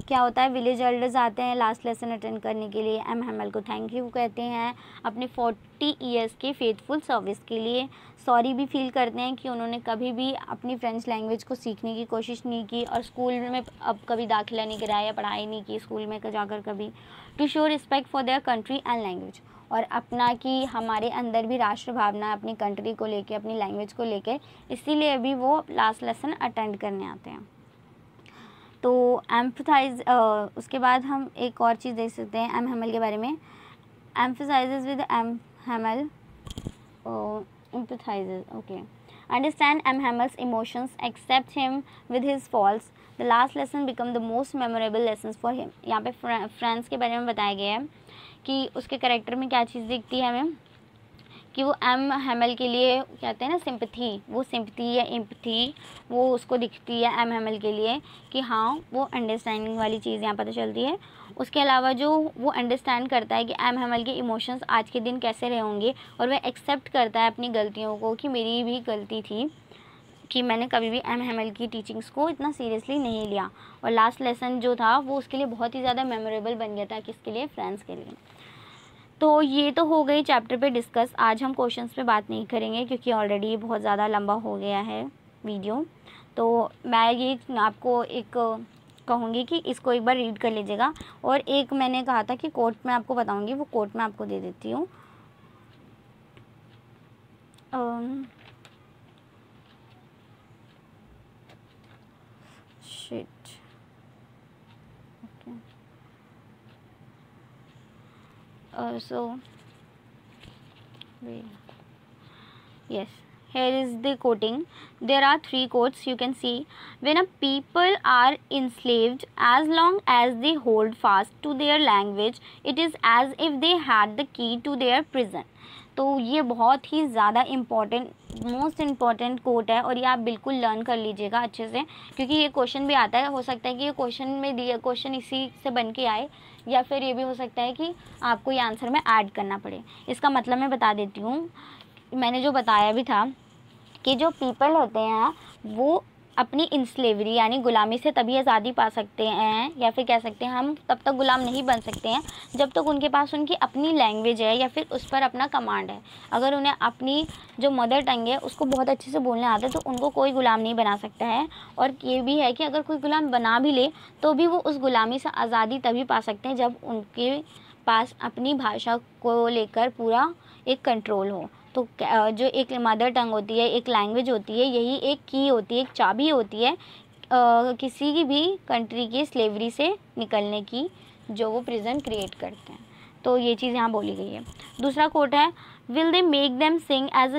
[SPEAKER 1] क्या होता है, विलेज एल्डर्स आते हैं लास्ट लेसन अटेंड करने के लिए। एम हैमल को थैंक यू कहते हैं अपने 40 ईयर्स के फेथफुल सर्विस के लिए। सॉरी भी फील करते हैं कि उन्होंने कभी भी अपनी फ्रेंच लैंग्वेज को सीखने की कोशिश नहीं की और स्कूल में अब कभी दाखिला नहीं कराया या पढ़ाई नहीं की स्कूल में जाकर कभी। To show respect for their country and language, और अपना कि हमारे अंदर भी राष्ट्र भावना है अपनी कंट्री को लेके, अपनी लैंग्वेज को लेके, इसीलिए भी वो लास्ट लेसन अटेंड करने आते हैं। तो एम्फसाइज, उसके बाद हम एक और चीज़ देख सकते हैं एम हैमल के बारे में। Emphasizes with M Hamel, empathizes, okay. Understand M Hamel's emotions, accept him with his faults, the last lesson become the most memorable lesson for him. यहाँ पे फ्रांस के बारे में बताया गया है कि उसके कैरेक्टर में क्या चीज़ दिखती है हमें, कि वो एम हैमल के लिए कहते हैं ना सिंपथी, वो सिंपथी या एम्पथी वो उसको दिखती है एम हैमल के लिए कि हाँ वो अंडरस्टैंडिंग वाली चीज़ यहाँ पता चलती है। उसके अलावा जो वो अंडरस्टैंड करता है कि एम हैमल के इमोशंस आज के दिन कैसे रहे होंगे, और वह एक्सेप्ट करता है अपनी गलतियों को कि मेरी भी गलती थी कि मैंने कभी भी एम हैमल की टीचिंग्स को इतना सीरियसली नहीं लिया। और लास्ट लेसन जो था वो उसके लिए बहुत ही ज़्यादा मेमोरेबल बन गया था, किसके लिए, फ्रांस के लिए। तो ये तो हो गई चैप्टर पे डिस्कस। आज हम क्वेश्चंस पे बात नहीं करेंगे क्योंकि ऑलरेडी बहुत ज़्यादा लंबा हो गया है वीडियो। तो मैं ये आपको एक कहूँगी कि इसको एक बार रीड कर लीजिएगा, और एक मैंने कहा था कि कोट में आपको बताऊँगी, वो कोट मैं आपको दे देती हूँ। Shit, so yes, here is the quoting. There are 3 quotes you can see. When a people are enslaved, as long as they hold fast to their language, it is as if they had the key to their prison. तो ये बहुत ही ज़्यादा मोस्ट इम्पॉर्टेंट कोट है, और ये आप बिल्कुल लर्न कर लीजिएगा अच्छे से, क्योंकि ये क्वेश्चन भी आता है। हो सकता है कि ये क्वेश्चन में दिया क्वेश्चन इसी से बन के आए, या फिर ये भी हो सकता है कि आपको ये आंसर में ऐड करना पड़े। इसका मतलब मैं बता देती हूँ, मैंने जो बताया भी था कि जो पीपल होते हैं वो अपनी इंस्लेवरी यानी ग़ुलामी से तभी आज़ादी पा सकते हैं, या फिर कह सकते हैं हम तब तक ग़ुलाम नहीं बन सकते हैं जब तक उनके पास उनकी अपनी लैंग्वेज है या फिर उस पर अपना कमांड है। अगर उन्हें अपनी जो मदर टंग है उसको बहुत अच्छे से बोलने आता है तो उनको कोई ग़ुलाम नहीं बना सकता है। और ये भी है कि अगर कोई ग़ुलाम बना भी ले तो भी वो उस ग़ुलामी से आज़ादी तभी पा सकते हैं जब उनके पास अपनी भाषा को लेकर पूरा एक कंट्रोल हो। तो जो एक मदर टंग होती है, एक लैंग्वेज होती है, यही एक की होती है, एक चाबी होती है किसी की भी कंट्री की स्लेवरी से निकलने की, जो वो प्रिजन क्रिएट करते हैं। तो ये चीज़ यहाँ बोली गई है। दूसरा कोट है, will they make them sing as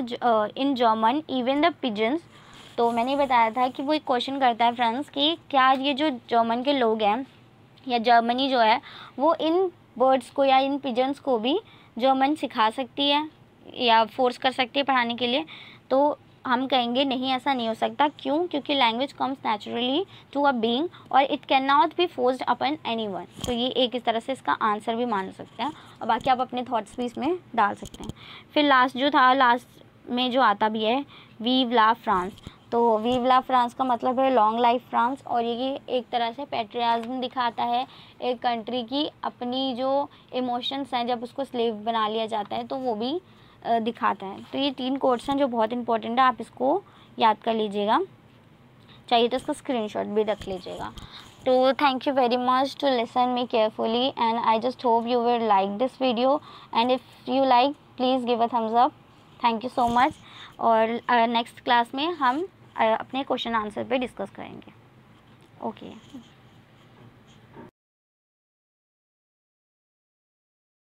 [SPEAKER 1] in German even the pigeons. तो तो मैंने बताया था कि वो एक क्वेश्चन करता है फ्रेंड्स कि क्या ये जो जर्मन के लोग हैं या जर्मनी जो है वो इन बर्ड्स को या इन पिजन्स को भी जर्मन सिखा सकती है या फोर्स कर सकती है पढ़ाने के लिए। तो हम कहेंगे नहीं, ऐसा नहीं हो सकता। क्यों? क्योंकि language comes naturally to a being और it can not be forced upon anyone. तो ये एक इस तरह से इसका आंसर भी मान सकते हैं और बाकी आप अपने थॉट्स भी इसमें डाल सकते हैं। फिर लास्ट जो था, लास्ट में जो आता भी है वीव ला फ्रांस। तो वीव ला फ्रांस का मतलब है लॉन्ग लाइफ फ्रांस, और ये एक तरह से पैट्रियाज्म दिखाता है एक कंट्री की अपनी जो इमोशंस हैं जब उसको स्लेव बना लिया जाता है तो वो भी दिखाता है। तो ये 3 कोट्स हैं जो बहुत इंपॉर्टेंट है, आप इसको याद कर लीजिएगा, चाहिए तो इसका स्क्रीनशॉट भी रख लीजिएगा। तो thank you very much to listen me carefully and I just hope you will like this video and if you like please give a thumbs up. Thank you so much. और नेक्स्ट क्लास में हम अपने क्वेश्चन आंसर पे डिस्कस करेंगे। ओके।